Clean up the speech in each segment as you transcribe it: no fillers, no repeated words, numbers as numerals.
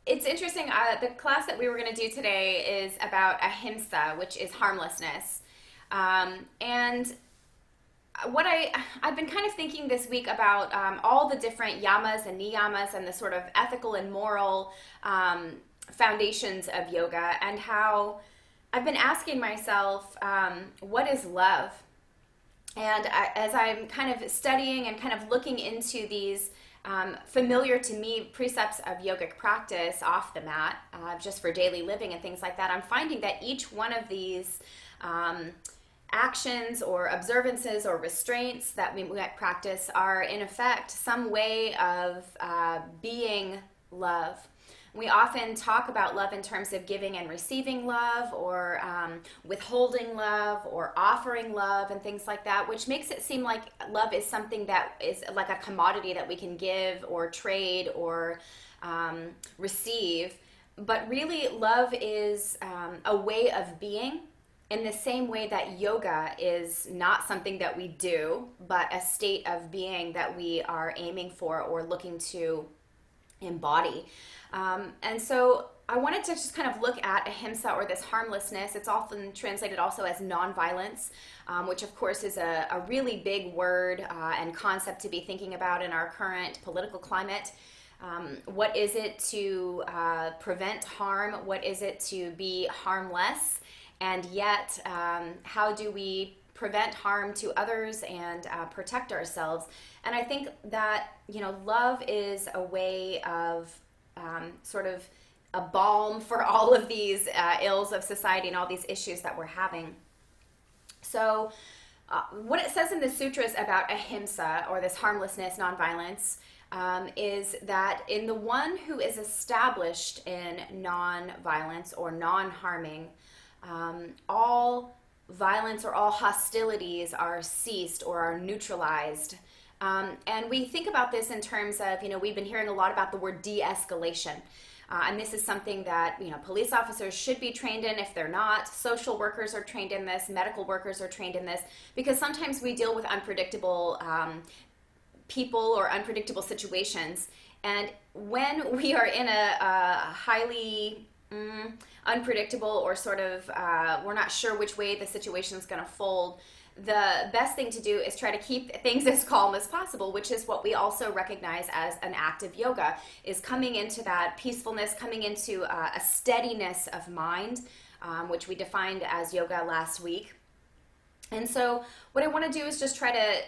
it's interesting. The class that we were going to do today is about Ahimsa, which is harmlessness. And I've been kind of thinking this week about all the different yamas and niyamas and the sort of ethical and moral foundations of yoga, and how I've been asking myself, what is love? And as I'm kind of studying and kind of looking into these familiar to me precepts of yogic practice off the mat, just for daily living and things like that, I'm finding that each one of these actions or observances or restraints that we might practice are in effect some way of being love. We often talk about love in terms of giving and receiving love, or withholding love, or offering love, and things like that, which makes it seem like love is something that is like a commodity that we can give or trade or receive. But really, love is a way of being, in the same way that yoga is not something that we do, but a state of being that we are aiming for or looking to embody. And so I wanted to just kind of look at ahimsa, or this harmlessness. It's often translated also as nonviolence, which of course is a really big word and concept to be thinking about in our current political climate. What is it to prevent harm? What is it to be harmless? And yet, how do we prevent harm to others and protect ourselves? And I think that, love is a way of sort of a balm for all of these ills of society and all these issues that we're having. So what it says in the sutras about ahimsa, or this harmlessness, nonviolence, is that in the one who is established in nonviolence or non-harming, all violence or all hostilities are ceased or are neutralized. And we think about this in terms of, we've been hearing a lot about the word de-escalation. And this is something that, police officers should be trained in if they're not. Social workers are trained in this. Medical workers are trained in this. Because sometimes we deal with unpredictable people or unpredictable situations. And when we are in a highly unpredictable, or sort of we're not sure which way the situation is going to fold, the best thing to do is try to keep things as calm as possible, which is what we also recognize as an act of yoga, is coming into that peacefulness, coming into a steadiness of mind, which we defined as yoga last week. And so what I want to do is just try to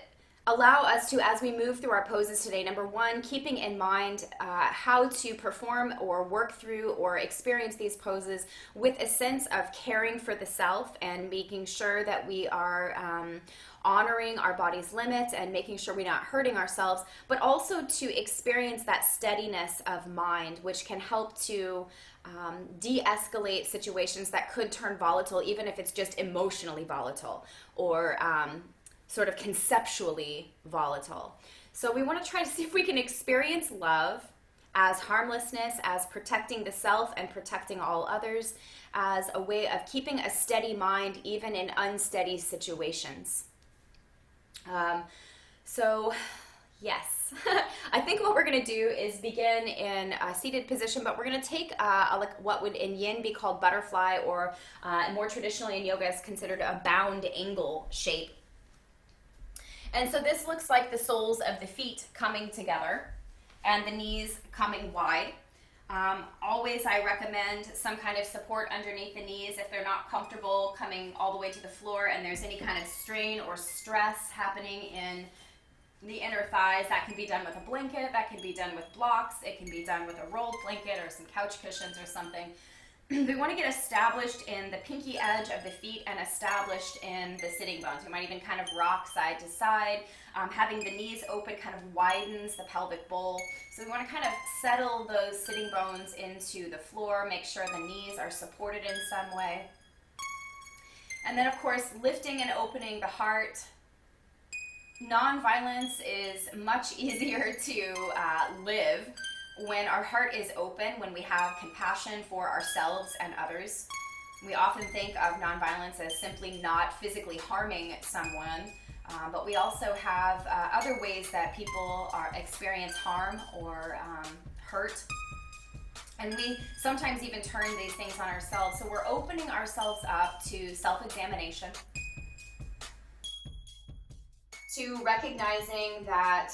allow us to, as we move through our poses today, number one, keeping in mind how to perform or work through or experience these poses with a sense of caring for the self and making sure that we are honoring our body's limits and making sure we're not hurting ourselves, but also to experience that steadiness of mind, which can help to de-escalate situations that could turn volatile, even if it's just emotionally volatile or sort of conceptually volatile. So we want to try to see if we can experience love as harmlessness, as protecting the self and protecting all others, as a way of keeping a steady mind even in unsteady situations. So yes, I think what we're going to do is begin in a seated position, but we're going to take like what would in yin be called butterfly, or more traditionally in yoga is considered a bound angle shape. And so this looks like the soles of the feet coming together and the knees coming wide. Always I recommend some kind of support underneath the knees if they're not comfortable coming all the way to the floor and there's any kind of strain or stress happening in the inner thighs. That can be done with a blanket, that can be done with blocks, it can be done with a rolled blanket or some couch cushions or something. We want to get established in the pinky edge of the feet and established in the sitting bones. We might even kind of rock side to side. Having the knees open kind of widens the pelvic bowl. So we want to kind of settle those sitting bones into the floor, make sure the knees are supported in some way. And then of course, lifting and opening the heart. Non-violence is much easier to live when our heart is open, when we have compassion for ourselves and others. We often think of nonviolence as simply not physically harming someone, but we also have other ways that people experience harm or hurt. And we sometimes even turn these things on ourselves. So we're opening ourselves up to self-examination, to recognizing that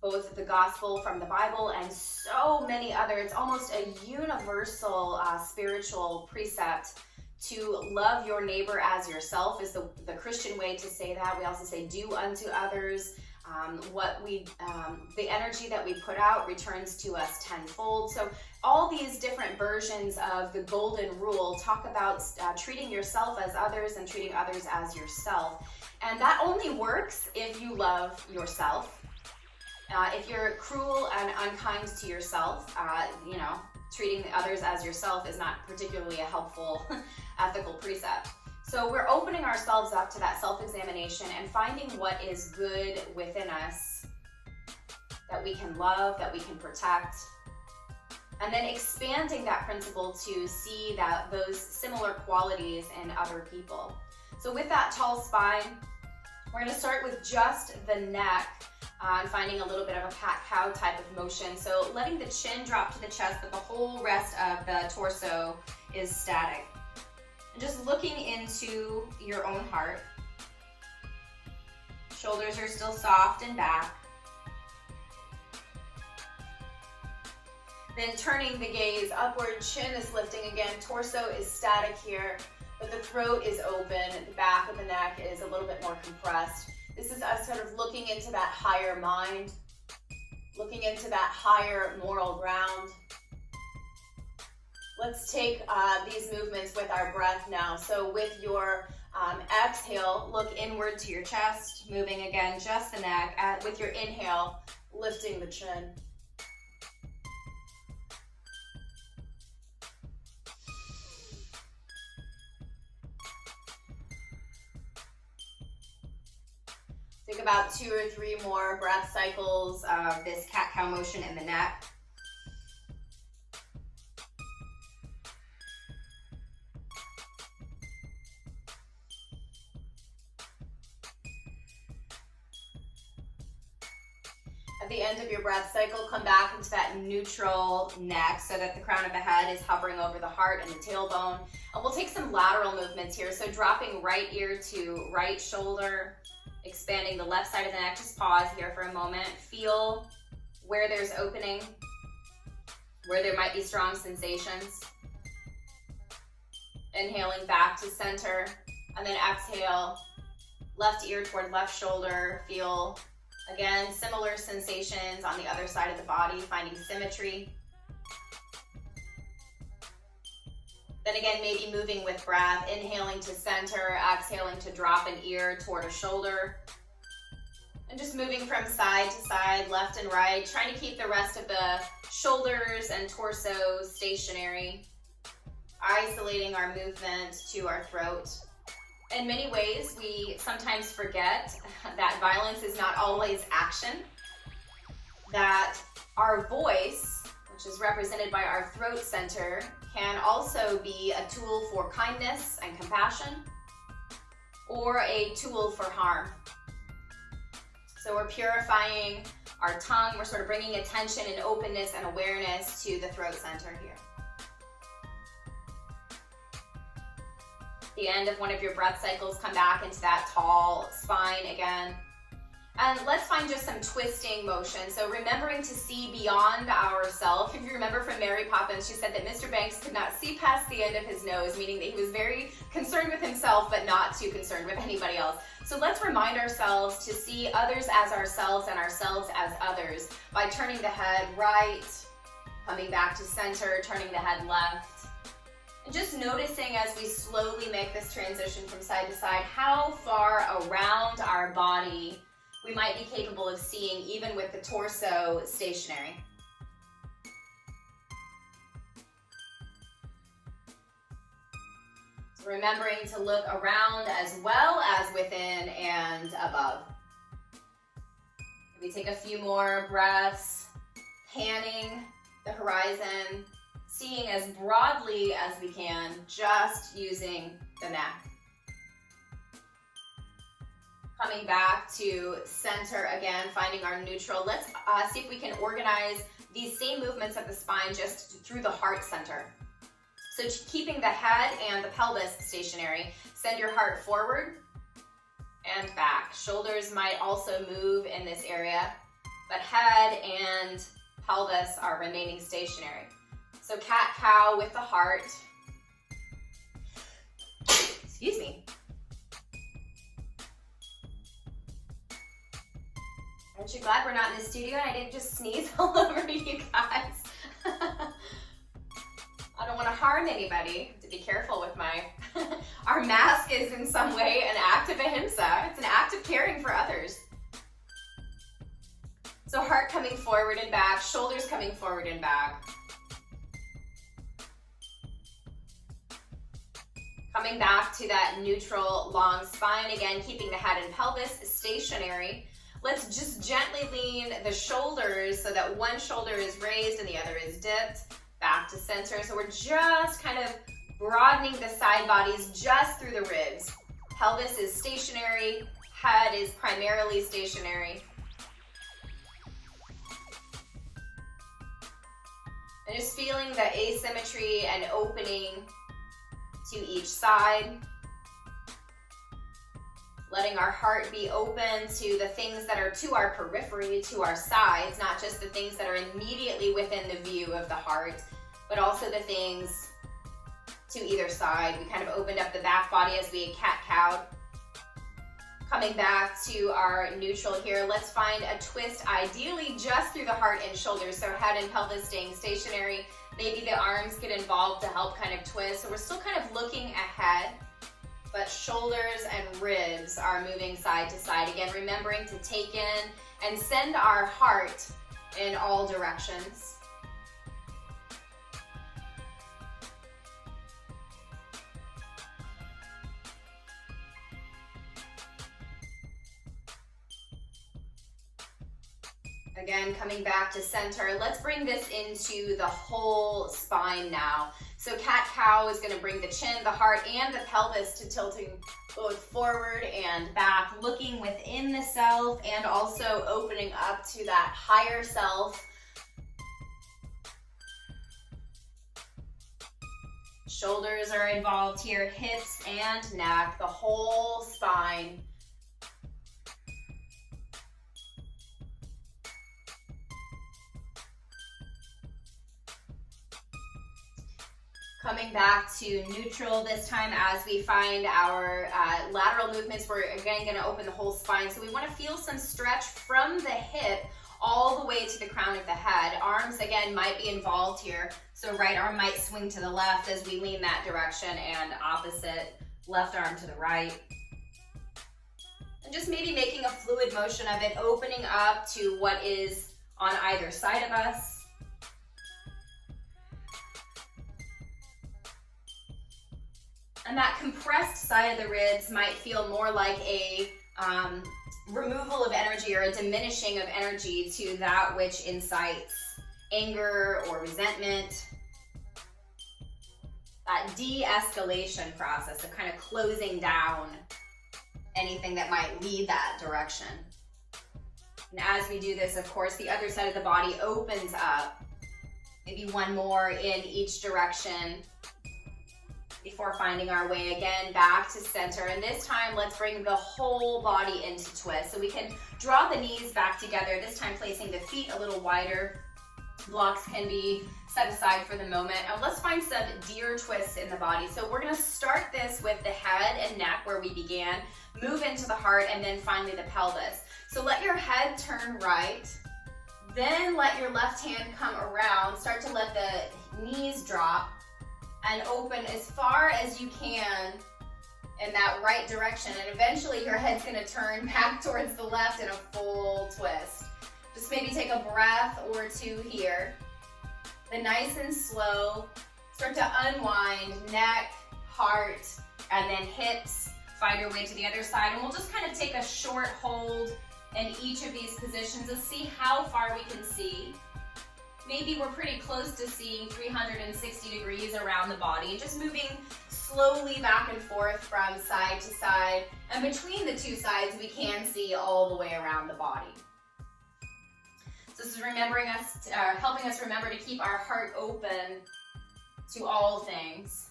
both the gospel from the Bible and so many other, it's almost a universal spiritual precept to love your neighbor as yourself is the Christian way to say that. We also say do unto others. The energy that we put out returns to us tenfold. So all these different versions of the golden rule talk about treating yourself as others and treating others as yourself. And that only works if you love yourself. If you're cruel and unkind to yourself, treating others as yourself is not particularly a helpful ethical precept. So we're opening ourselves up to that self-examination and finding what is good within us that we can love, that we can protect, and then expanding that principle to see that those similar qualities in other people. So with that tall spine, we're going to start with just the neck and finding a little bit of a cat-cow type of motion. So letting the chin drop to the chest, but the whole rest of the torso is static. And just looking into your own heart. Shoulders are still soft and back. Then turning the gaze upward, chin is lifting again, torso is static here, but the throat is open, the back of the neck is a little bit more compressed. This is us sort of looking into that higher mind, looking into that higher moral ground. Let's take these movements with our breath now. So with your exhale, look inward to your chest, moving again just the neck. With your inhale, lifting the chin. Think about 2 or 3 more breath cycles of this cat-cow motion in the neck. At the end of your breath cycle, come back into that neutral neck so that the crown of the head is hovering over the heart and the tailbone. And we'll take some lateral movements here. So dropping right ear to right shoulder, expanding the left side of the neck. Just pause here for a moment. Feel where there's opening, where there might be strong sensations. Inhaling back to center, and then exhale, left ear toward left shoulder. Feel, again, similar sensations on the other side of the body, finding symmetry. Then again, maybe moving with breath, inhaling to center, exhaling to drop an ear toward a shoulder. And just moving from side to side, left and right, trying to keep the rest of the shoulders and torso stationary, isolating our movement to our throat. In many ways, we sometimes forget that violence is not always action, that our voice, which is represented by our throat center, can also be a tool for kindness and compassion, or a tool for harm. So we're purifying our tongue, we're sort of bringing attention and openness and awareness to the throat center here. The end of one of your breath cycles, come back into that tall spine again. And let's find just some twisting motion. So remembering to see beyond ourselves. If you remember from Mary Poppins, she said that Mr. Banks could not see past the end of his nose, meaning that he was very concerned with himself, but not too concerned with anybody else. So let's remind ourselves to see others as ourselves and ourselves as others by turning the head right, coming back to center, turning the head left. And just noticing as we slowly make this transition from side to side, how far around our body we might be capable of seeing, even with the torso stationary. So remembering to look around as well as within and above. Maybe take a few more breaths, panning the horizon, seeing as broadly as we can, just using the neck. Coming back to center again, finding our neutral. Let's see if we can organize these same movements of the spine just through the heart center. So keeping the head and the pelvis stationary, send your heart forward and back. Shoulders might also move in this area, but head and pelvis are remaining stationary. So cat-cow with the heart. Excuse me. Aren't you glad we're not in the studio and I didn't just sneeze all over you guys? I don't want to harm anybody. To be careful with my... Our mask is in some way an act of ahimsa. It's an act of caring for others. So heart coming forward and back, shoulders coming forward and back. Coming back to that neutral long spine, again, keeping the head and pelvis stationary. Let's just gently lean the shoulders so that one shoulder is raised and the other is dipped. Back to center. So we're just kind of broadening the side bodies just through the ribs. Pelvis is stationary, head is primarily stationary. And just feeling the asymmetry and opening to each side. Letting our heart be open to the things that are to our periphery, to our sides, not just the things that are immediately within the view of the heart, but also the things to either side. We kind of opened up the back body as we cat-cowed. Coming back to our neutral here, let's find a twist, ideally just through the heart and shoulders, so head and pelvis staying stationary. Maybe the arms get involved to help kind of twist. So we're still kind of looking ahead, but shoulders and ribs are moving side to side. Again, remembering to take in and send our heart in all directions. Again, coming back to center. Let's bring this into the whole spine now. So cat-cow is going to bring the chin, the heart, and the pelvis to tilting both forward and back, looking within the self and also opening up to that higher self. Shoulders are involved here, hips and neck, the whole spine. Coming back to neutral this time as we find our lateral movements. We're again going to open the whole spine. So we want to feel some stretch from the hip all the way to the crown of the head. Arms again might be involved here. So right arm might swing to the left as we lean that direction, and opposite, left arm to the right. And just maybe making a fluid motion of it, opening up to what is on either side of us. And that compressed side of the ribs might feel more like a removal of energy or a diminishing of energy to that which incites anger or resentment. That de-escalation process of kind of closing down anything that might lead that direction. And as we do this, of course, the other side of the body opens up. Maybe one more in each direction before finding our way again back to center. And this time, let's bring the whole body into twist. So we can draw the knees back together, this time placing the feet a little wider. Blocks can be set aside for the moment. And let's find some deer twists in the body. So we're gonna start this with the head and neck where we began, move into the heart, and then finally the pelvis. So let your head turn right, then let your left hand come around, start to let the knees drop, and open as far as you can in that right direction. And eventually your head's gonna turn back towards the left in a full twist. Just maybe take a breath or two here. Then nice and slow, start to unwind neck, heart, and then hips. Find your way to the other side. And we'll just kind of take a short hold in each of these positions and see how far we can see. Maybe we're pretty close to seeing 360 degrees around the body, just moving slowly back and forth from side to side. And between the two sides, we can see all the way around the body. So this is helping us remember to keep our heart open to all things.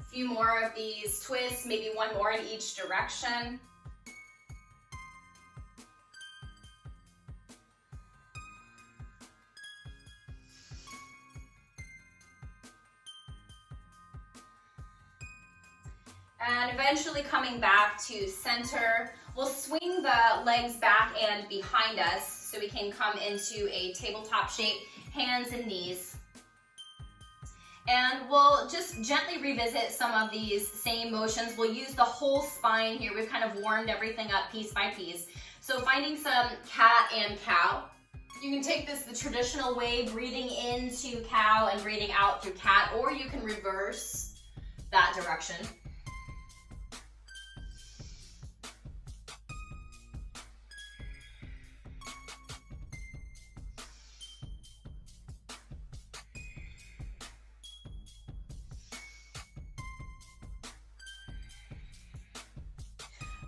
A few more of these twists, maybe one more in each direction. And eventually coming back to center, we'll swing the legs back and behind us so we can come into a tabletop shape, hands and knees. And we'll just gently revisit some of these same motions. We'll use the whole spine here. We've kind of warmed everything up piece by piece. So finding some cat and cow. You can take this the traditional way, breathing into cow and breathing out through cat, or you can reverse that direction.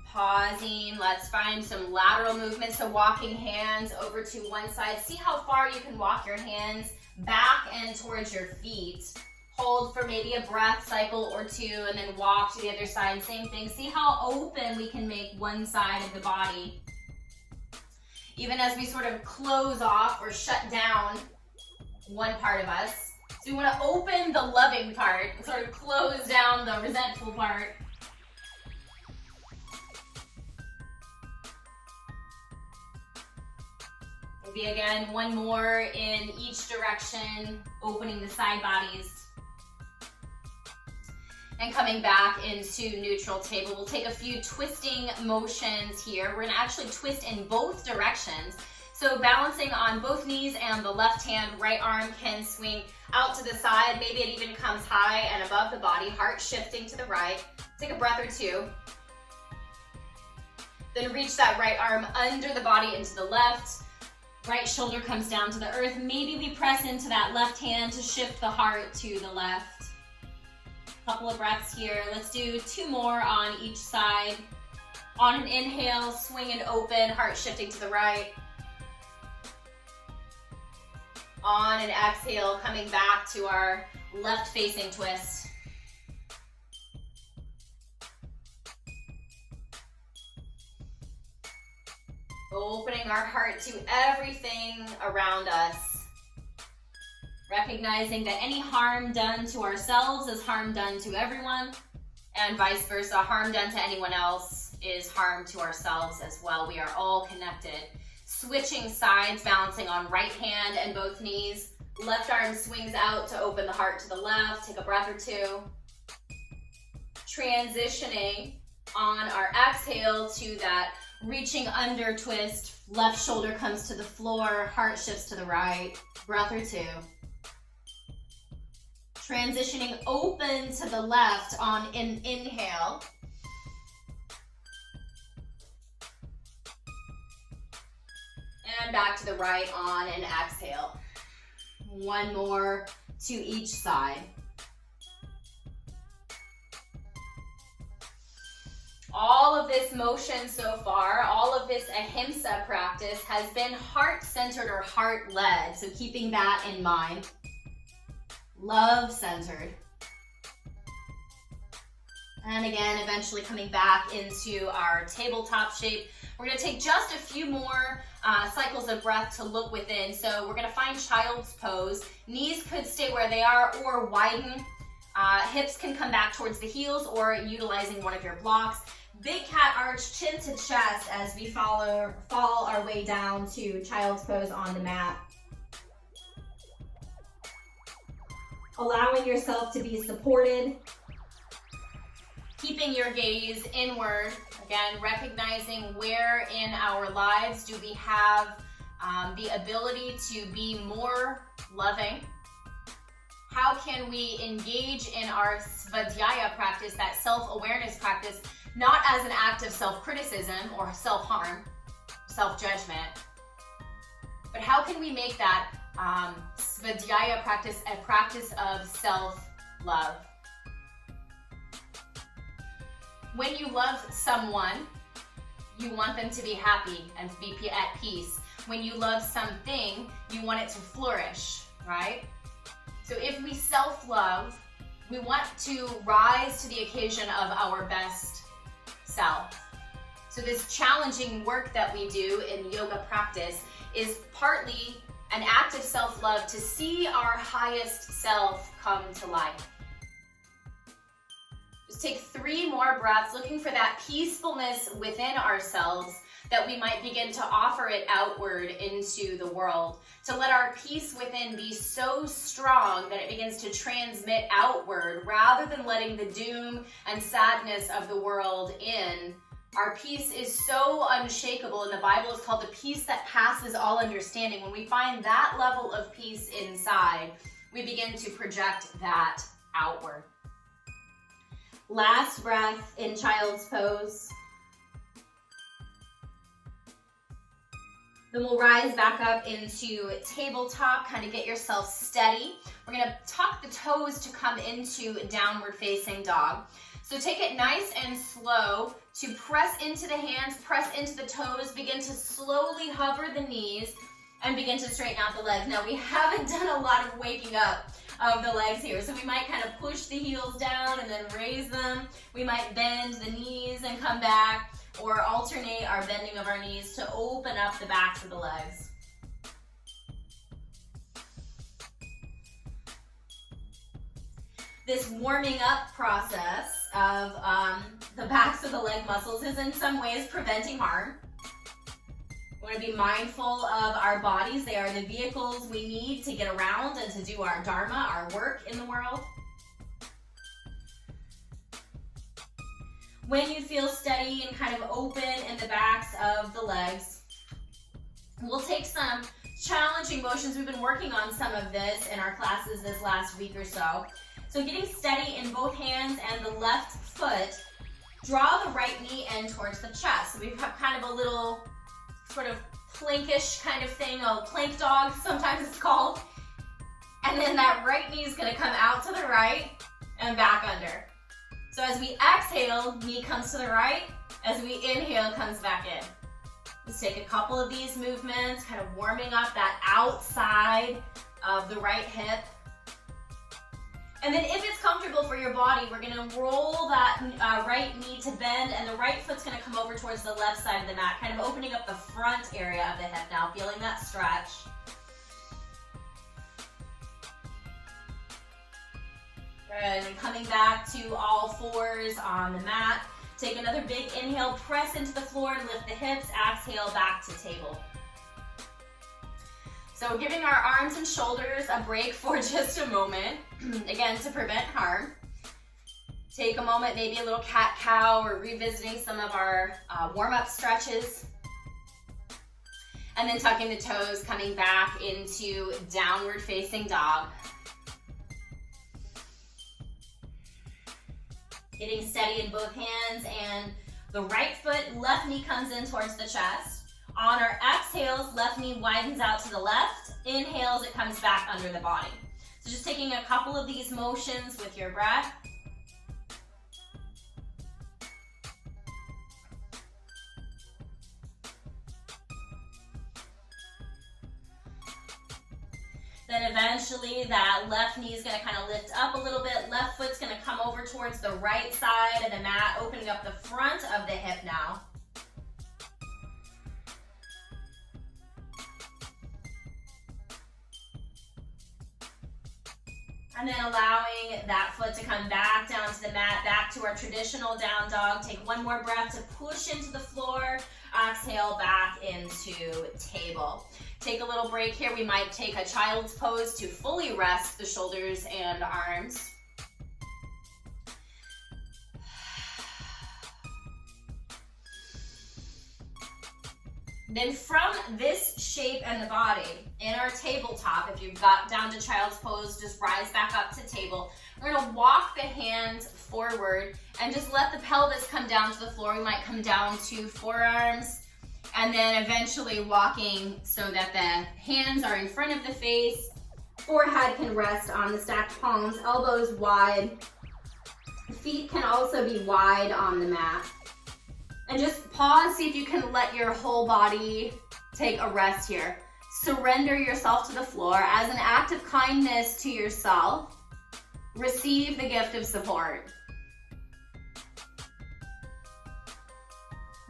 Pausing, let's find some lateral movement, so walking hands over to one side. See how far you can walk your hands back and towards your feet. Hold for maybe a breath cycle or two and then walk to the other side. Same thing, see how open we can make one side of the body. Even as we sort of close off or shut down one part of us. So we want to open the loving part and sort of close down the resentful part. Maybe again, one more in each direction, opening the side bodies. And coming back into neutral table. We'll take a few twisting motions here. We're gonna actually twist in both directions. So balancing on both knees and the left hand, right arm can swing out to the side. Maybe it even comes high and above the body, heart shifting to the right. Take a breath or two. Then reach that right arm under the body into the left. Right shoulder comes down to the earth. Maybe we press into that left hand to shift the heart to the left. Couple of breaths here. Let's do two more on each side. On an inhale, swing and open, heart shifting to the right. On an exhale, coming back to our left facing twist. Opening our heart to everything around us. Recognizing that any harm done to ourselves is harm done to everyone, and vice versa. Harm done to anyone else is harm to ourselves as well. We are all connected. Switching sides, balancing on right hand and both knees. Left arm swings out to open the heart to the left. Take a breath or two. Transitioning on our exhale to that reaching under twist, left shoulder comes to the floor, heart shifts to the right, breath or two. Transitioning open to the left on an inhale. And back to the right on an exhale. One more to each side. All of this motion so far, all of this Ahimsa practice has been heart-centered or heart-led, so keeping that in mind. Love-centered. And again, eventually coming back into our tabletop shape. We're going to take just a few more cycles of breath to look within. So we're going to find child's pose. Knees could stay where they are or widen. Hips can come back towards the heels or utilizing one of your blocks. Big cat arch, chin to chest as we fall our way down to child's pose on the mat. Allowing yourself to be supported. Keeping your gaze inward. Again, recognizing where in our lives do we have the ability to be more loving. How can we engage in our svadhyaya practice, that self-awareness practice, not as an act of self-criticism or self-harm, self-judgment, but how can we make that svadhyaya Svadhyaya practice, a practice of self-love. When you love someone, you want them to be happy and to be at peace. When you love something, you want it to flourish, right? So if we self-love, we want to rise to the occasion of our best self. So this challenging work that we do in yoga practice is partly an act of self-love to see our highest self come to life. Just take 3 more breaths, looking for that peacefulness within ourselves that we might begin to offer it outward into the world. To let our peace within be so strong that it begins to transmit outward rather than letting the doom and sadness of the world in. Our peace is so unshakable, and the Bible is called the peace that passes all understanding. When we find that level of peace inside, we begin to project that outward. Last breath in child's pose. Then we'll rise back up into tabletop, kind of get yourself steady. We're gonna tuck the toes to come into downward facing dog. So take it nice and slow to press into the hands, press into the toes, begin to slowly hover the knees and begin to straighten out the legs. Now we haven't done a lot of waking up of the legs here, so we might kind of push the heels down and then raise them. We might bend the knees and come back, or alternate our bending of our knees to open up the backs of the legs. This warming up process of the backs of the leg muscles is in some ways preventing harm. We want to be mindful of our bodies. They are the vehicles we need to get around and to do our dharma, our work in the world. When you feel steady and kind of open in the backs of the legs, we'll take some challenging motions. We've been working on some of this in our classes this last week or so. So getting steady in both hands and the left foot, draw the right knee in towards the chest. So we've got kind of a little sort of plankish kind of thing, a plank dog sometimes it's called. And then that right knee is gonna come out to the right and back under. So as we exhale, knee comes to the right. As we inhale, comes back in. Let's take a couple of these movements, kind of warming up that outside of the right hip. And then if it's comfortable for your body, we're gonna roll that right knee to bend, and the right foot's gonna come over towards the left side of the mat, kind of opening up the front area of the hip now, feeling that stretch. Good, and coming back to all fours on the mat. Take another big inhale, press into the floor, lift the hips, exhale back to table. So giving our arms and shoulders a break for just a moment, again, to prevent harm. Take a moment, maybe a little cat-cow, or revisiting some of our warm-up stretches. And then tucking the toes, coming back into downward facing dog. Getting steady in both hands, and the right foot, left knee comes in towards the chest. On our exhales, left knee widens out to the left. Inhales, it comes back under the body. So just taking a couple of these motions with your breath. Then eventually that left knee is going to kind of lift up a little bit. Left foot's going to come over towards the right side of the mat, opening up the front of the hip now. And then allowing that foot to come back down to the mat, back to our traditional down dog. Take one more breath to push into the floor. Exhale back into table. Take a little break here. We might take a child's pose to fully rest the shoulders and arms. Then from this shape and the body, in our tabletop, if you've got down to child's pose, just rise back up to table. We're gonna walk the hands forward and just let the pelvis come down to the floor. We might come down to forearms, and then eventually walking so that the hands are in front of the face, Forehead can rest on the stacked palms, elbows wide. Feet can also be wide on the mat. And just pause, see if you can let your whole body take a rest here. Surrender yourself to the floor as an act of kindness to yourself. Receive the gift of support.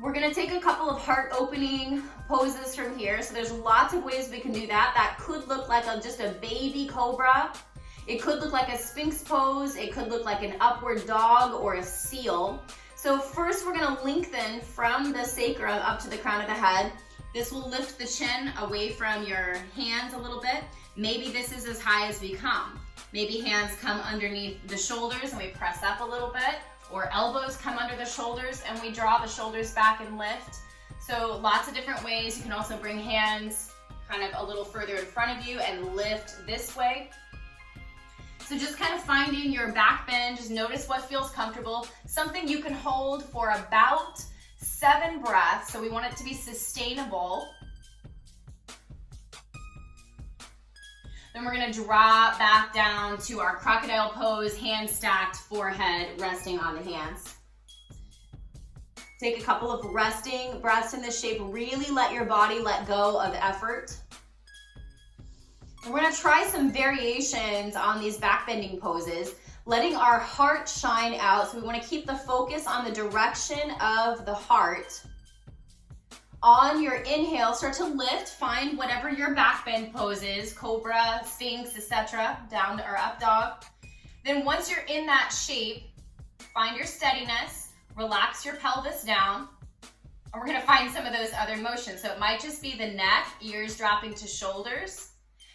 We're gonna take a couple of heart opening poses from here. So there's lots of ways we can do that. That could look like just a baby cobra. It could look like a sphinx pose. It could look like an upward dog or a seal. So first we're gonna lengthen from the sacrum up to the crown of the head. This will lift the chin away from your hands a little bit. Maybe this is as high as we come. Maybe hands come underneath the shoulders and we press up a little bit, or elbows come under the shoulders and we draw the shoulders back and lift. So lots of different ways. You can also bring hands kind of a little further in front of you and lift this way. So just kind of finding your back bend, just notice what feels comfortable. Something you can hold for about 7 breaths, so we want it to be sustainable. Then we're gonna drop back down to our crocodile pose, hands stacked, forehead resting on the hands. Take a couple of resting breaths in this shape. Really let your body let go of effort. And we're gonna try some variations on these back bending poses, letting our heart shine out. So we wanna keep the focus on the direction of the heart. On your inhale, start to lift, find whatever your back bend pose is, cobra, sphinx, etc., down or up dog. Then once you're in that shape, find your steadiness, relax your pelvis down, and we're gonna find some of those other motions. So it might just be the neck, ears dropping to shoulders.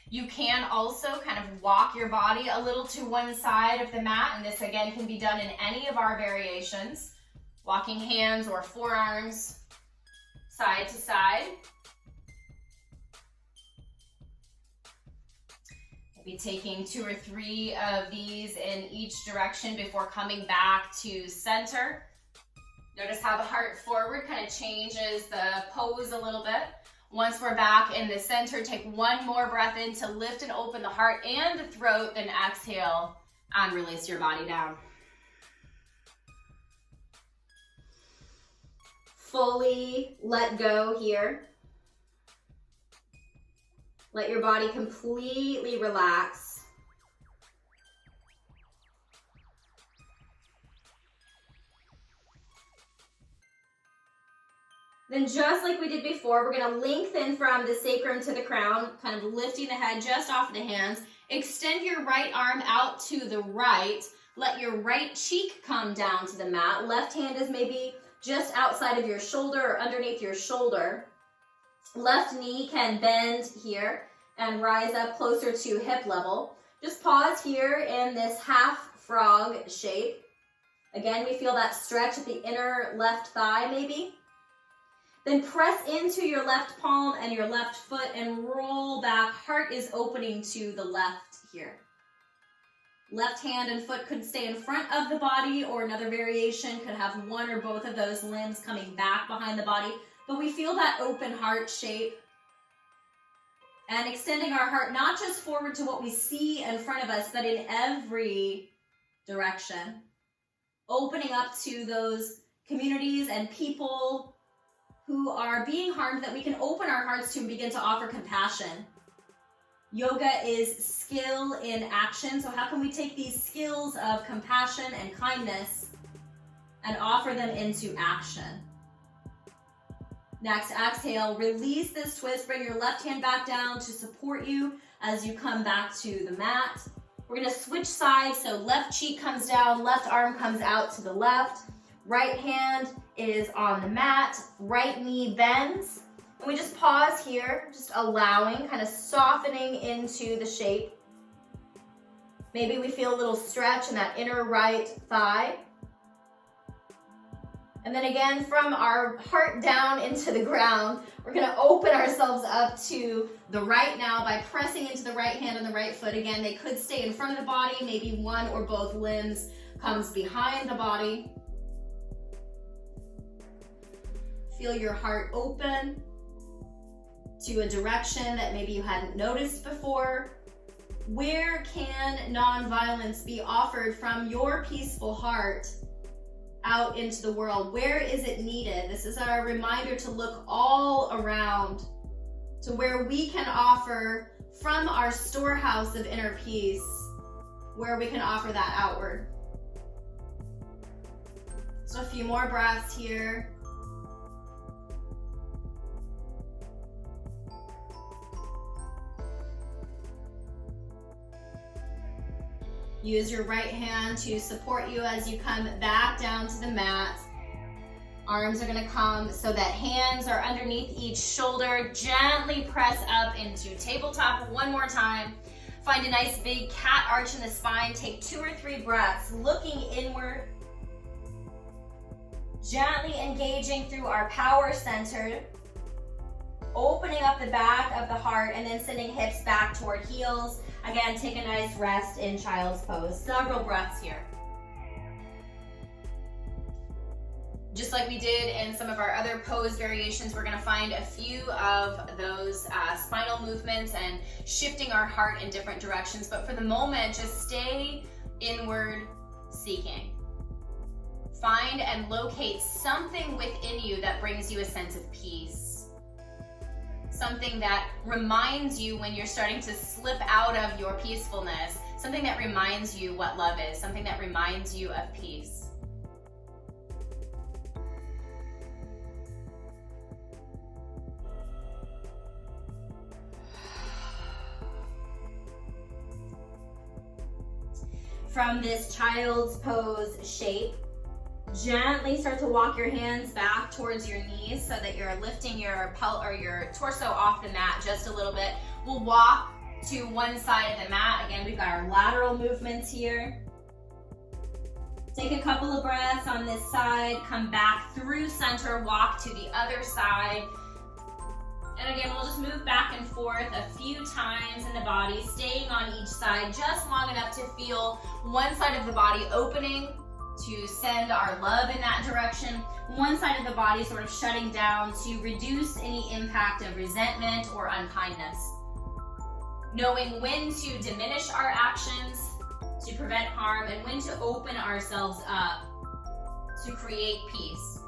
You can also kind of walk your body a little to one side of the mat, and this again can be done in any of our variations. Walking hands or forearms side to side. Maybe taking 2 or 3 of these in each direction before coming back to center. Notice how the heart forward kind of changes the pose a little bit. Once we're back in the center, take one more breath in to lift and open the heart and the throat, then exhale and release your body down. Fully let go here. Let your body completely relax. Then just like we did before, we're gonna lengthen from the sacrum to the crown, kind of lifting the head just off the hands. Extend your right arm out to the right. Let your right cheek come down to the mat. Left hand is maybe just outside of your shoulder or underneath your shoulder. Left knee can bend here and rise up closer to hip level. Just pause here in this half frog shape. Again, we feel that stretch at the inner left thigh maybe. Then press into your left palm and your left foot and roll back. Heart is opening to the left here. Left hand and foot could stay in front of the body, or another variation could have one or both of those limbs coming back behind the body. But we feel that open heart shape. And extending our heart not just forward to what we see in front of us, but in every direction. Opening up to those communities and people who are being harmed, that we can open our hearts to and begin to offer compassion. Yoga is skill in action, so how can we take these skills of compassion and kindness and offer them into action? Next, exhale, release this twist, bring your left hand back down to support you as you come back to the mat. We're gonna switch sides, so left cheek comes down, left arm comes out to the left. Right hand is on the mat, right knee bends. And we just pause here, just allowing, kind of softening into the shape. Maybe we feel a little stretch in that inner right thigh. And then again, from our heart down into the ground, we're gonna open ourselves up to the right now by pressing into the right hand and the right foot. Again, they could stay in front of the body, maybe one or both limbs comes behind the body. Feel your heart open to a direction that maybe you hadn't noticed before. Where can nonviolence be offered from your peaceful heart out into the world? Where is it needed? This is our reminder to look all around to where we can offer from our storehouse of inner peace, where we can offer that outward. So a few more breaths here. Use your right hand to support you as you come back down to the mat. Arms are going to come so that hands are underneath each shoulder. Gently press up into tabletop one more time. Find a nice big cat arch in the spine. Take 2 or 3 breaths, looking inward. Gently engaging through our power center. Opening up the back of the heart and then sending hips back toward heels. Again, take a nice rest in child's pose. Several breaths here. Just like we did in some of our other pose variations, we're going to find a few of those spinal movements and shifting our heart in different directions. But for the moment, just stay inward seeking. Find and locate something within you that brings you a sense of peace. Something that reminds you when you're starting to slip out of your peacefulness. Something that reminds you what love is. Something that reminds you of peace. From this child's pose shape, gently start to walk your hands back towards your knees so that you're lifting your your torso off the mat just a little bit. We'll walk to one side of the mat. Again, we've got our lateral movements here. Take a couple of breaths on this side, come back through center, walk to the other side. And again, we'll just move back and forth a few times in the body, staying on each side just long enough to feel one side of the body opening to send our love in that direction. One side of the body sort of shutting down to reduce any impact of resentment or unkindness. Knowing when to diminish our actions to prevent harm and when to open ourselves up to create peace.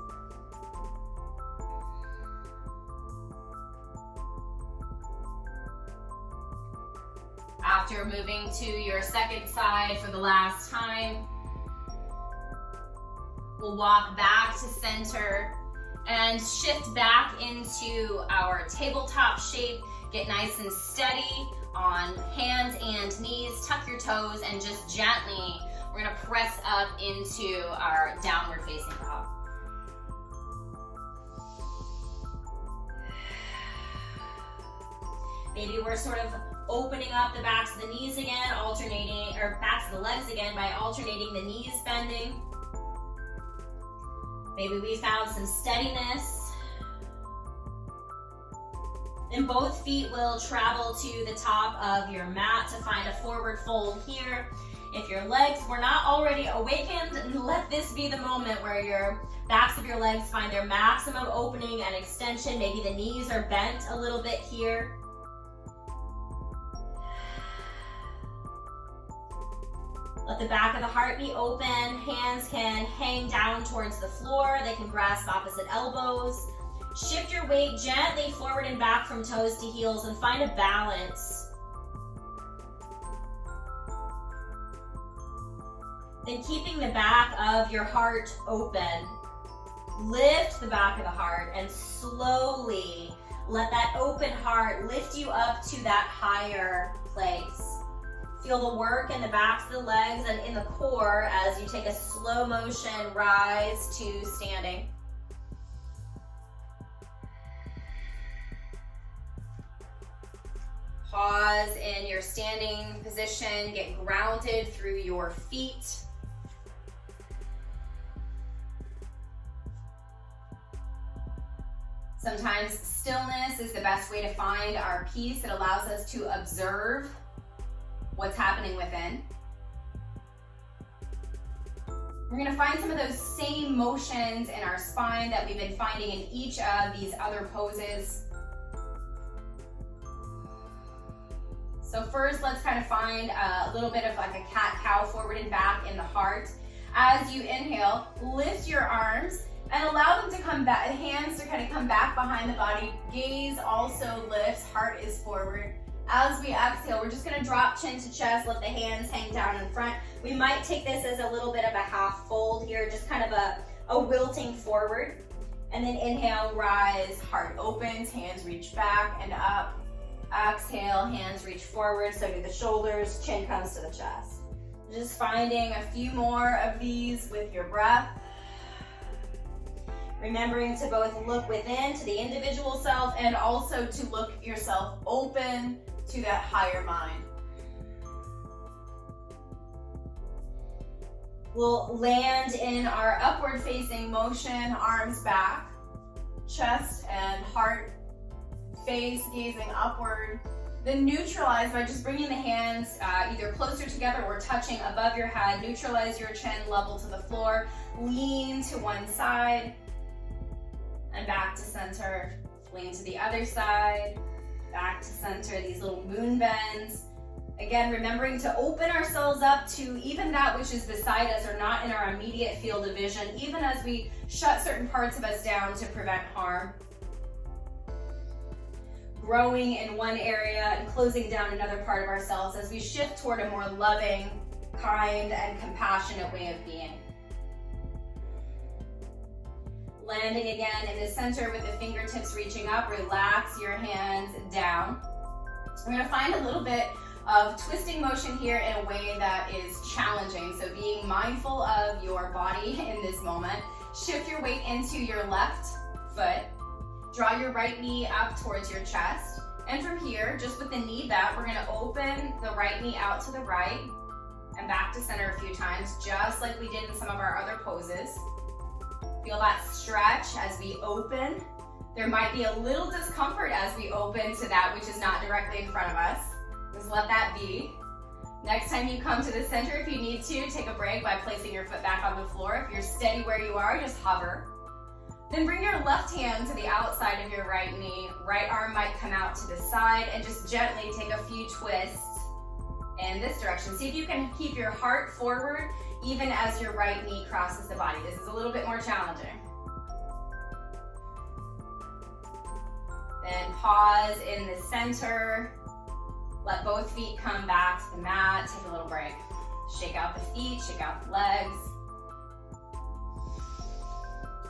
After moving to your second side for the last time, we'll walk back to center and shift back into our tabletop shape. Get nice and steady on hands and knees. Tuck your toes and just gently, we're gonna press up into our downward facing dog. Maybe we're sort of opening up the backs of the knees again, alternating, or backs of the legs again by alternating the knees bending. Maybe we found some steadiness. Then both feet will travel to the top of your mat to find a forward fold here. If your legs were not already awakened, let this be the moment where your backs of your legs find their maximum opening and extension. Maybe the knees are bent a little bit here. Let the back of the heart be open. Hands can hang down towards the floor. They can grasp opposite elbows. Shift your weight gently forward and back from toes to heels and find a balance. Then keeping the back of your heart open, lift the back of the heart and slowly let that open heart lift you up to that higher place. Feel the work in the backs of the legs and in the core as you take a slow motion rise to standing. Pause in your standing position, get grounded through your feet. Sometimes stillness is the best way to find our peace. It allows us to observe what's happening within. We're going to find some of those same motions in our spine that we've been finding in each of these other poses. So first, let's kind of find a little bit of like a cat-cow forward and back in the heart. As you inhale, lift your arms and allow them to come back, hands to kind of come back behind the body. Gaze also lifts, heart is forward. As we exhale, we're just gonna drop chin to chest, let the hands hang down in front. We might take this as a little bit of a half fold here, just kind of a wilting forward. And then inhale, rise, heart opens, hands reach back and up. Exhale, hands reach forward, so do the shoulders, chin comes to the chest. Just finding a few more of these with your breath. Remembering to both look within to the individual self and also to look yourself open to that higher mind. We'll land in our upward facing motion, arms back, chest and heart face gazing upward. Then neutralize by just bringing the hands either closer together or touching above your head. Neutralize your chin level to the floor. Lean to one side and back to center. Lean to the other side, back to center. These little moon bends. Again, remembering to open ourselves up to even that which is beside us or not in our immediate field of vision, even as we shut certain parts of us down to prevent harm. Growing in one area and closing down another part of ourselves as we shift toward a more loving, kind, and compassionate way of being. Landing again in the center with the fingertips reaching up, relax your hands down. We're gonna find a little bit of twisting motion here in a way that is challenging. So being mindful of your body in this moment. Shift your weight into your left foot. Draw your right knee up towards your chest. And from here, just with the knee bent, we're gonna open the right knee out to the right and back to center a few times, just like we did in some of our other poses. Feel that stretch as we open. There might be a little discomfort as we open to that which is not directly in front of us. Just let that be. Next time you come to the center, if you need to, take a break by placing your foot back on the floor. If you're steady where you are, just hover. Then bring your left hand to the outside of your right knee. Right arm might come out to the side and just gently take a few twists in this direction. See if you can keep your heart forward even as your right knee crosses the body. This is a little bit more challenging. Then pause in the center. Let both feet come back to the mat. Take a little break. Shake out the feet, shake out the legs.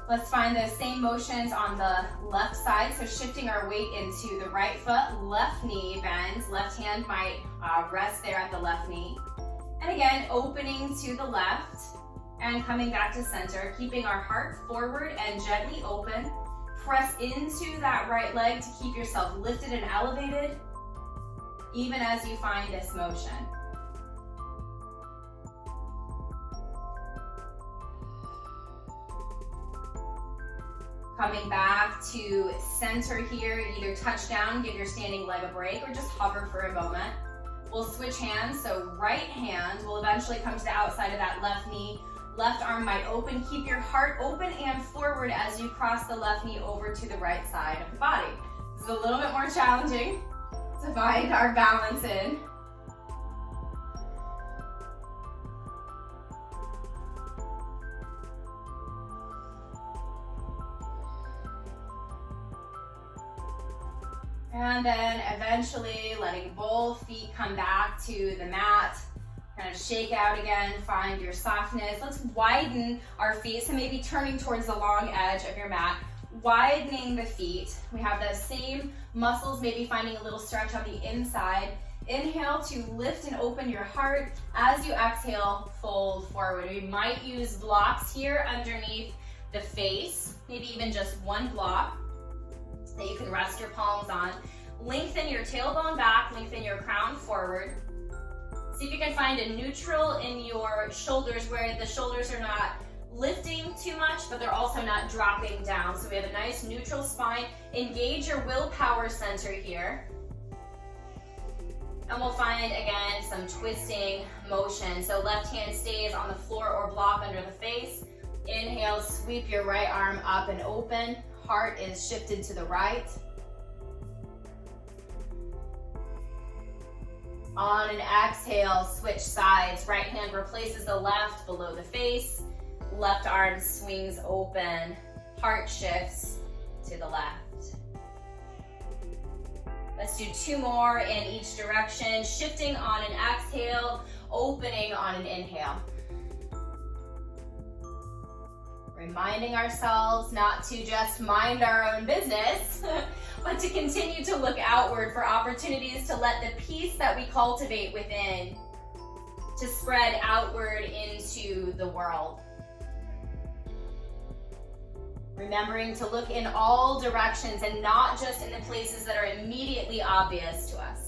Let's find those same motions on the left side. So shifting our weight into the right foot, left knee bends, left hand might rest there at the left knee. And again, opening to the left and coming back to center, keeping our heart forward and gently open. Press into that right leg to keep yourself lifted and elevated, even as you find this motion. Coming back to center here, either touch down, give your standing leg a break, or just hover for a moment. We'll switch hands, so right hand will eventually come to the outside of that left knee. Left arm might open. Keep your heart open and forward as you cross the left knee over to the right side of the body. This is a little bit more challenging to find our balance in. And then eventually letting both feet come back to the mat. Kind of shake out again, find your softness. Let's widen our feet, so maybe turning towards the long edge of your mat, widening the feet. We have those same muscles, maybe finding a little stretch on the inside. Inhale to lift and open your heart. As you exhale, fold forward. We might use blocks here underneath the face, maybe even just one block that you can rest your palms on. Lengthen your tailbone back, lengthen your crown forward. See if you can find a neutral in your shoulders where the shoulders are not lifting too much, but they're also not dropping down. So we have a nice neutral spine. Engage your willpower center here. And we'll find, again, some twisting motion. So left hand stays on the floor or block under the face. Inhale, sweep your right arm up and open. Heart is shifted to the right. On an exhale, switch sides. Right hand replaces the left below the face. Left arm swings open. Heart shifts to the left. Let's do 2 more in each direction. Shifting on an exhale, opening on an inhale. Reminding ourselves not to just mind our own business, but to continue to look outward for opportunities to let the peace that we cultivate within to spread outward into the world. Remembering to look in all directions and not just in the places that are immediately obvious to us.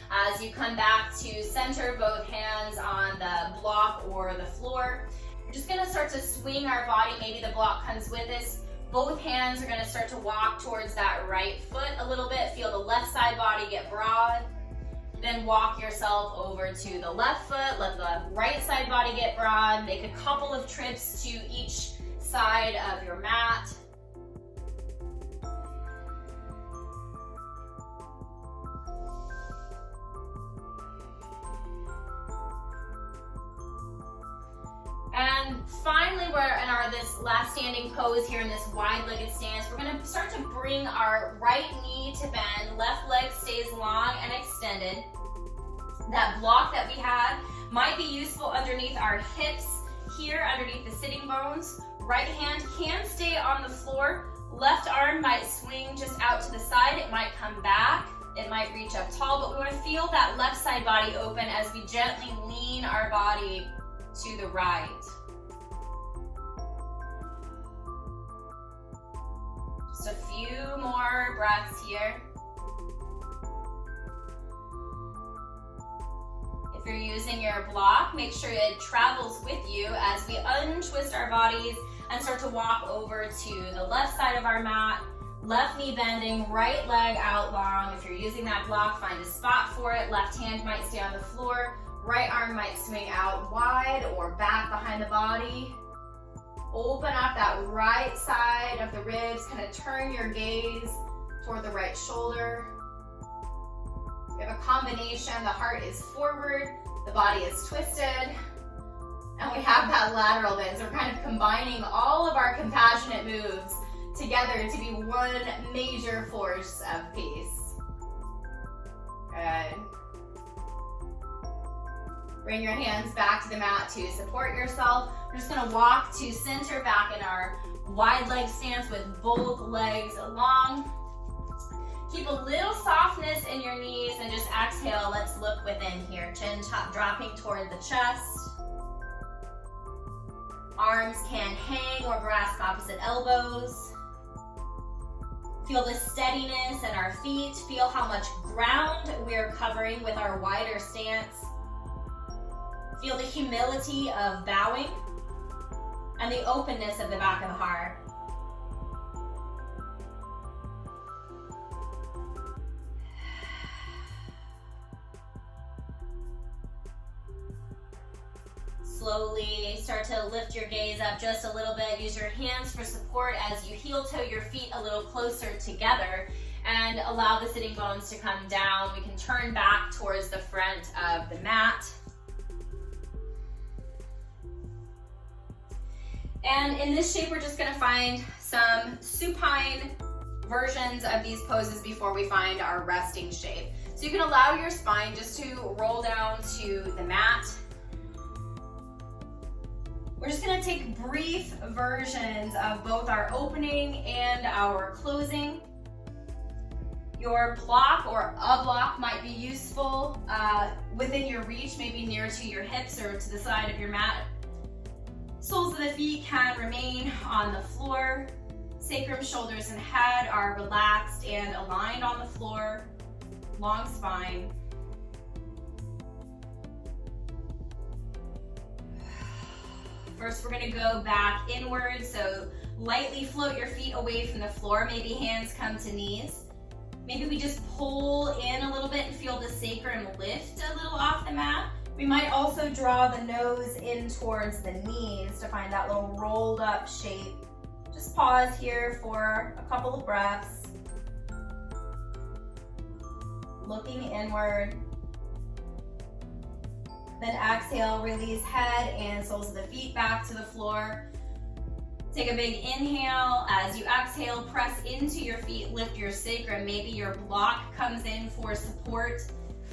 As you come back to center, both hands on the block or the floor, we're just going to start to swing our body. Maybe the block comes with us. Both hands are going to start to walk towards that right foot a little bit. Feel the left side body get broad. Then walk yourself over to the left foot. Let the right side body get broad. Make a couple of trips to each side of your mat. And finally, we're in this last standing pose here in this wide-legged stance. We're going to start to bring our right knee to bend. Left leg stays long and extended. That block that we had might be useful underneath our hips here, underneath the sitting bones. Right hand can stay on the floor. Left arm might swing just out to the side. It might come back. It might reach up tall, but we want to feel that left side body open as we gently lean our body to the right. Just a few more breaths here. If you're using your block, make sure it travels with you as we untwist our bodies and start to walk over to the left side of our mat. Left knee bending, right leg out long. If you're using that block, find a spot for it. Left hand might stay on the floor. Right arm might swing out wide or back behind the body. Open up that right side of the ribs. Kind of turn your gaze toward the right shoulder. We have a combination. The heart is forward, the body is twisted, and we have that lateral bend. So we're kind of combining all of our compassionate moves together to be one major force of peace. Good. Bring your hands back to the mat to support yourself. We're just going to walk to center back in our wide leg stance with both legs long. Keep a little softness in your knees and just exhale. Let's look within here. Chin dropping toward the chest. Arms can hang or grasp opposite elbows. Feel the steadiness in our feet. Feel how much ground we're covering with our wider stance. Feel the humility of bowing and the openness of the back of the heart. Slowly start to lift your gaze up just a little bit. Use your hands for support as you heel toe your feet a little closer together and allow the sitting bones to come down. We can turn back towards the front of the mat. And in this shape, we're just going to find some supine versions of these poses before we find our resting shape. So you can allow your spine just to roll down to the mat. We're just going to take brief versions of both our opening and our closing. Your block or a block might be useful within your reach, maybe near to your hips or to the side of your mat. Soles of the feet can remain on the floor. Sacrum, shoulders, and head are relaxed and aligned on the floor. Long spine. First, we're going to go back inward, so lightly float your feet away from the floor. Maybe hands come to knees. Maybe we just pull in a little bit and feel the sacrum lift a little off the mat. We might also draw the nose in towards the knees to find that little rolled up shape. Just pause here for a couple of breaths. looking inward. Then exhale, release head and soles of the feet back to the floor. Take a big inhale. As you exhale, press into your feet, lift your sacrum. Maybe your block comes in for support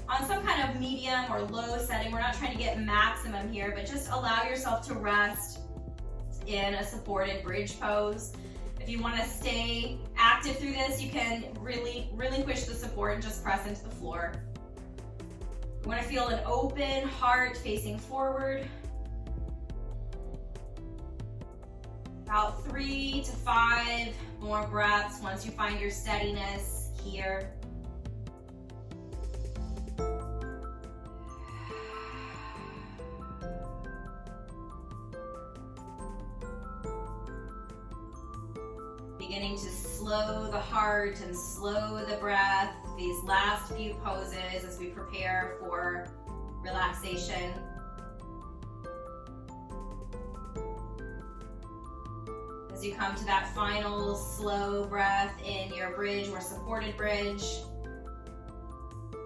on some kind of medium or low setting. We're not trying to get maximum here, but just allow yourself to rest in a supported bridge pose. If you want to stay active through this, you can really relinquish the support and just press into the floor. You want to feel an open heart facing forward. About 3 to 5 more breaths once you find your steadiness here. Beginning to slow the heart and slow the breath, these last few poses as we prepare for relaxation. As you come to that final slow breath in your bridge or supported bridge,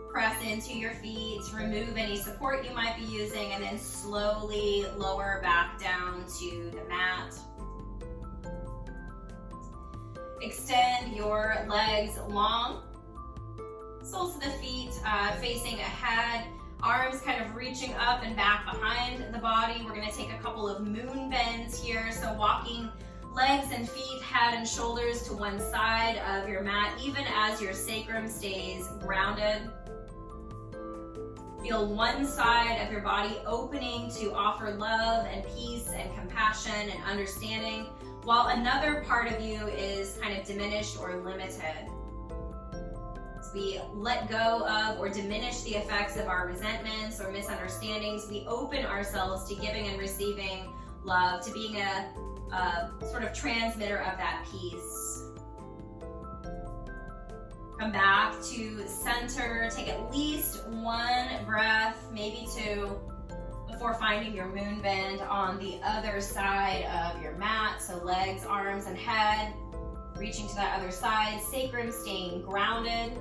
press into your feet, remove any support you might be using, and then slowly lower back down to the mat. Extend your legs long, soles of the feet facing ahead, arms kind of reaching up and back behind the body. We're going to take a couple of moon bends here, so walking legs and feet, head and shoulders to one side of your mat, even as your sacrum stays grounded. Feel one side of your body opening to offer love and peace and compassion and understanding, while another part of you is kind of diminished or limited. As we let go of or diminish the effects of our resentments or misunderstandings, we open ourselves to giving and receiving love, to being a sort of transmitter of that peace. Come back to center. Take at least one breath, maybe two, before finding your moon bend on the other side of your mat. So legs, arms, and head reaching to that other side. Sacrum staying grounded.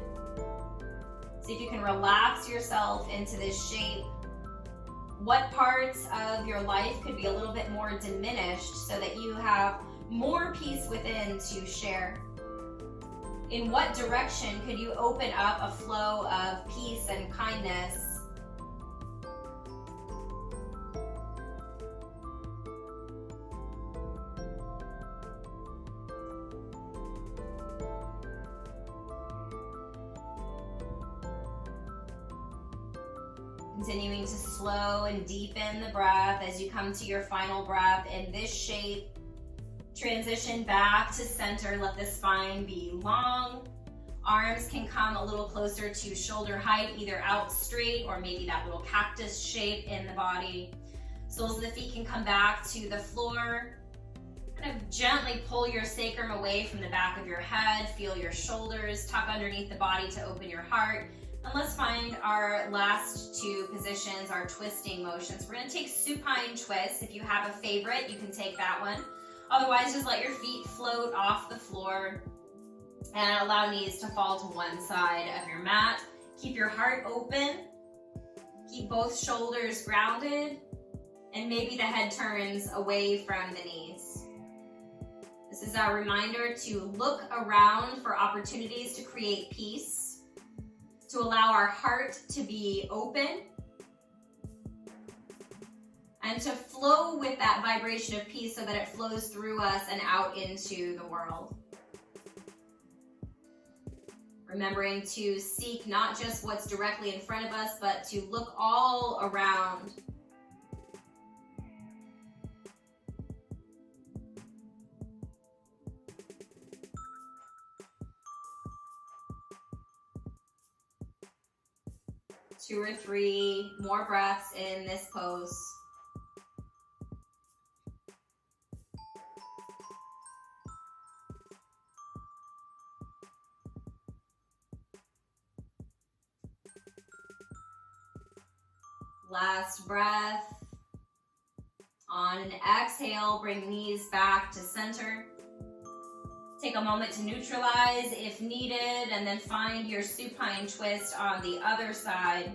See if you can relax yourself into this shape. What parts of your life could be a little bit more diminished so that you have more peace within to share? In what direction could you open up a flow of peace and kindness? Continuing to slow and deepen the breath as you come to your final breath in this shape. Transition back to center. Let the spine be long. Arms can come a little closer to shoulder height, either out straight or maybe that little cactus shape in the body. Soles of the feet can come back to the floor. Kind of gently pull your sacrum away from the back of your head. Feel your shoulders tuck underneath the body to open your heart. And let's find our last two positions, our twisting motions. We're going to take supine twist. If you have a favorite, you can take that one. Otherwise, just let your feet float off the floor and allow knees to fall to one side of your mat. Keep your heart open. Keep both shoulders grounded. And maybe the head turns away from the knees. This is our reminder to look around for opportunities to create peace, to allow our heart to be open, and to flow with that vibration of peace so that it flows through us and out into the world. Remembering to seek not just what's directly in front of us, but to look all around. Two or three more breaths in this pose. Last breath. On an exhale, bring knees back to center. Take a moment to neutralize if needed, and then find your supine twist on the other side.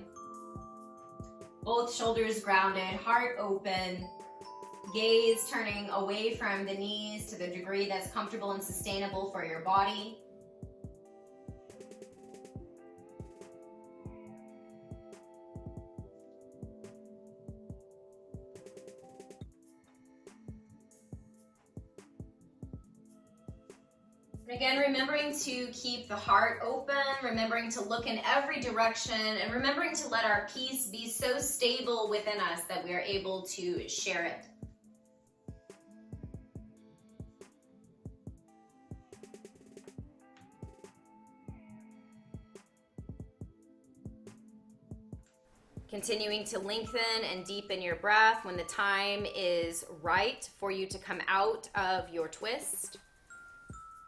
Both shoulders grounded, heart open, gaze turning away from the knees to the degree that's comfortable and sustainable for your body. Again, remembering to keep the heart open, remembering to look in every direction, and remembering to let our peace be so stable within us that we are able to share it. Continuing to lengthen and deepen your breath when the time is right for you to come out of your twist.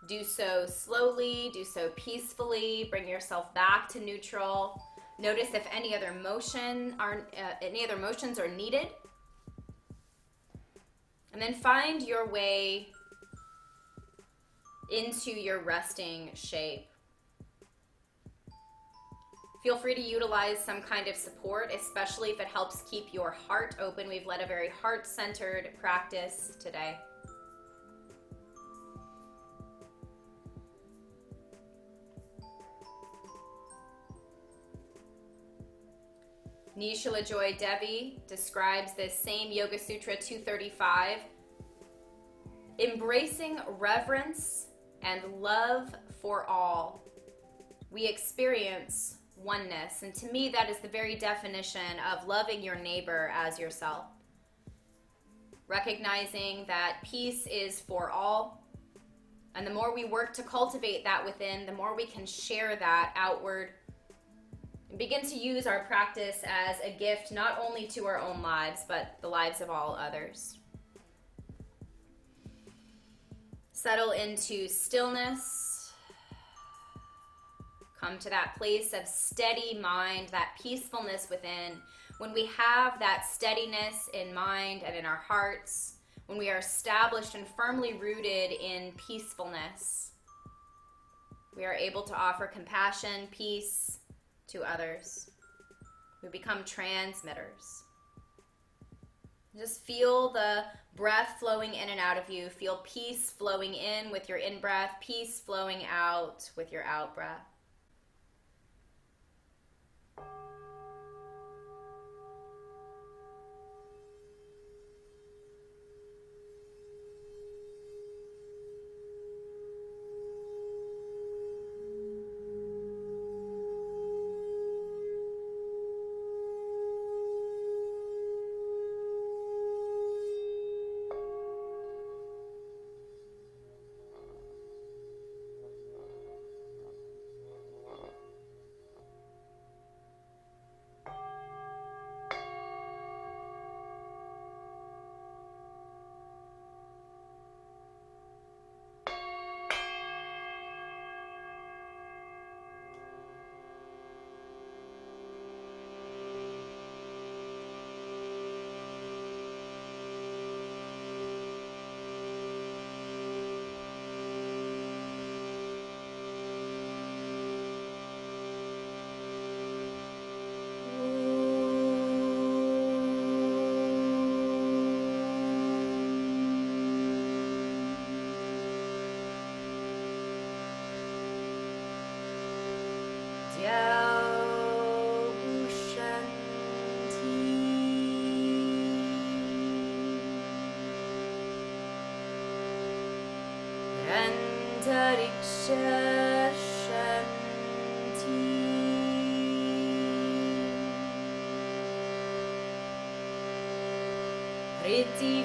Do so slowly, do so peacefully, bring yourself back to neutral. Notice if any other motions are needed. And then find your way into your resting shape. Feel free to utilize some kind of support, especially if it helps keep your heart open. We've led a very heart-centered practice today. Nishila Joy Devi describes this same Yoga Sutra 235. Embracing reverence and love for all, we experience oneness. And to me, that is the very definition of loving your neighbor as yourself. Recognizing that peace is for all. And the more we work to cultivate that within, the more we can share that outward. And begin to use our practice as a gift, not only to our own lives, but the lives of all others. Settle into stillness. Come to that place of steady mind, that peacefulness within. When we have that steadiness in mind and in our hearts, when we are established and firmly rooted in peacefulness, we are able to offer compassion, peace to others. We become transmitters. Just feel the breath flowing in and out of you. Feel peace flowing in with your in-breath, peace flowing out with your out-breath. Shanti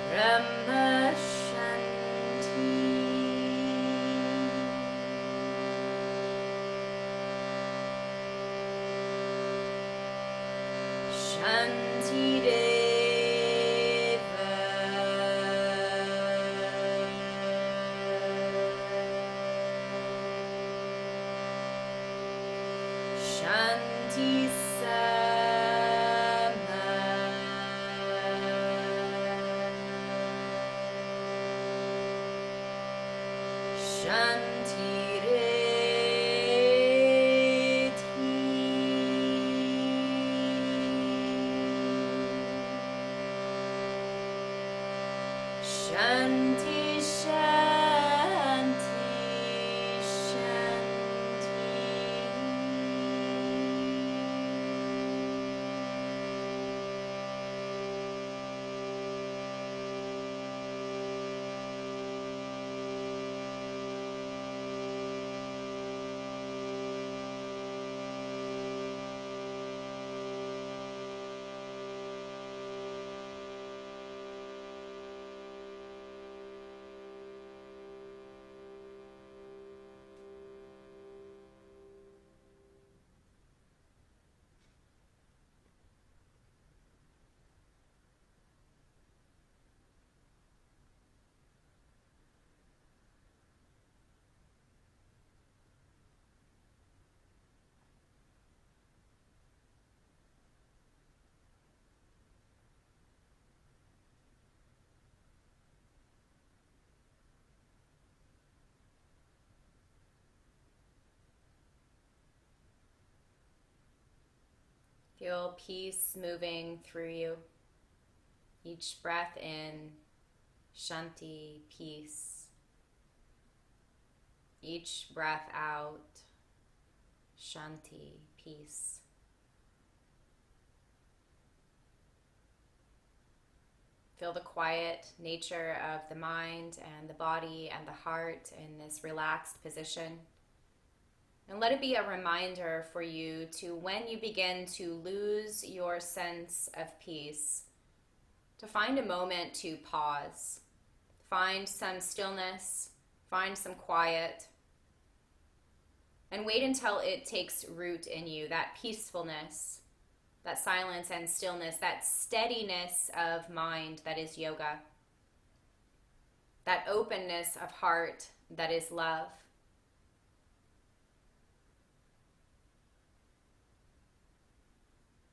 Brahma Shanti. Shanti Deva. Shanti Sama. Shanti Reti. Shanti Shanti Feel peace moving through you. Each breath in, Shanti, peace. Each breath out, Shanti, peace. Feel the quiet nature of the mind and the body and the heart in this relaxed position. And let it be a reminder for you to, when you begin to lose your sense of peace, to find a moment to pause, find some stillness, find some quiet, and wait until it takes root in you, that peacefulness, that silence and stillness, that steadiness of mind that is yoga, that openness of heart that is love.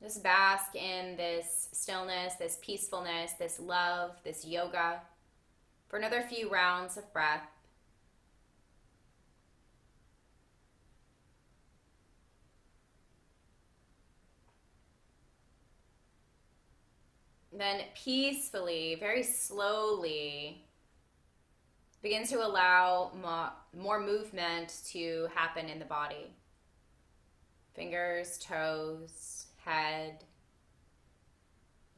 Just bask in this stillness, this peacefulness, this love, this yoga for another few rounds of breath. Then peacefully, very slowly, begin to allow more movement to happen in the body. Fingers, toes, head,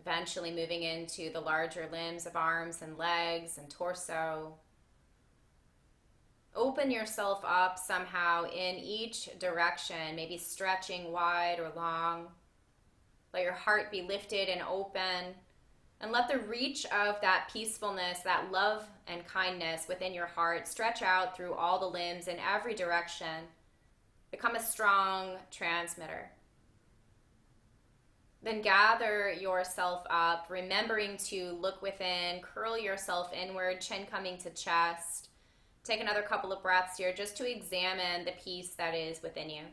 eventually moving into the larger limbs of arms and legs and torso. Open yourself up somehow in each direction, maybe stretching wide or long. Let your heart be lifted and open, and let the reach of that peacefulness, that love and kindness within your heart stretch out through all the limbs in every direction. Become a strong transmitter. Then gather yourself up, remembering to look within, curl yourself inward, chin coming to chest. Take another couple of breaths here just to examine the peace that is within you.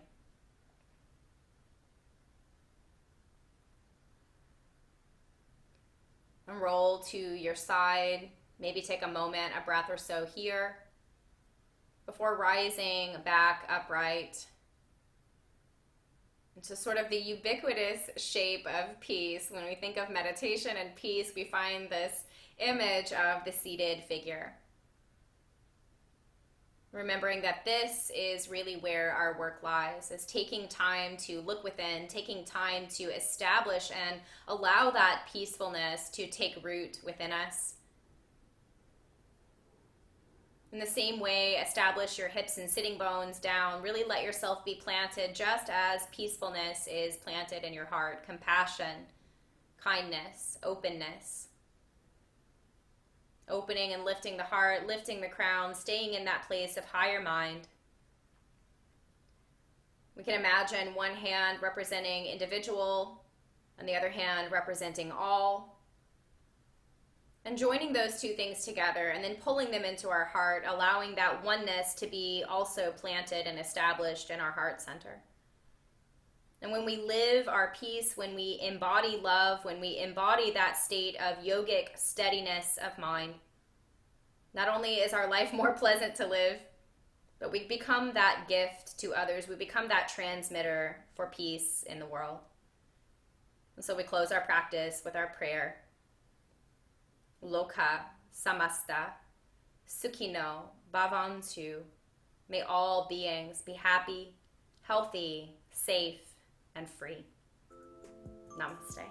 And roll to your side. Maybe take a moment, a breath or so here before rising back upright into sort of the ubiquitous shape of peace. When we think of meditation and peace, we find this image of the seated figure. Remembering that this is really where our work lies, is taking time to look within, taking time to establish and allow that peacefulness to take root within us. In the same way, establish your hips and sitting bones down. Really let yourself be planted just as peacefulness is planted in your heart. Compassion, kindness, openness. Opening and lifting the heart, lifting the crown, staying in that place of higher mind. We can imagine one hand representing individual and the other hand representing all. And joining those two things together and then pulling them into our heart, allowing that oneness to be also planted and established in our heart center. And when we live our peace, when we embody love, when we embody that state of yogic steadiness of mind, not only is our life more pleasant to live, but we become that gift to others. We become that transmitter for peace in the world. And so we close our practice with our prayer. Loka samasta sukhino bhavantu. May all beings be happy, healthy, safe, and free. Namaste.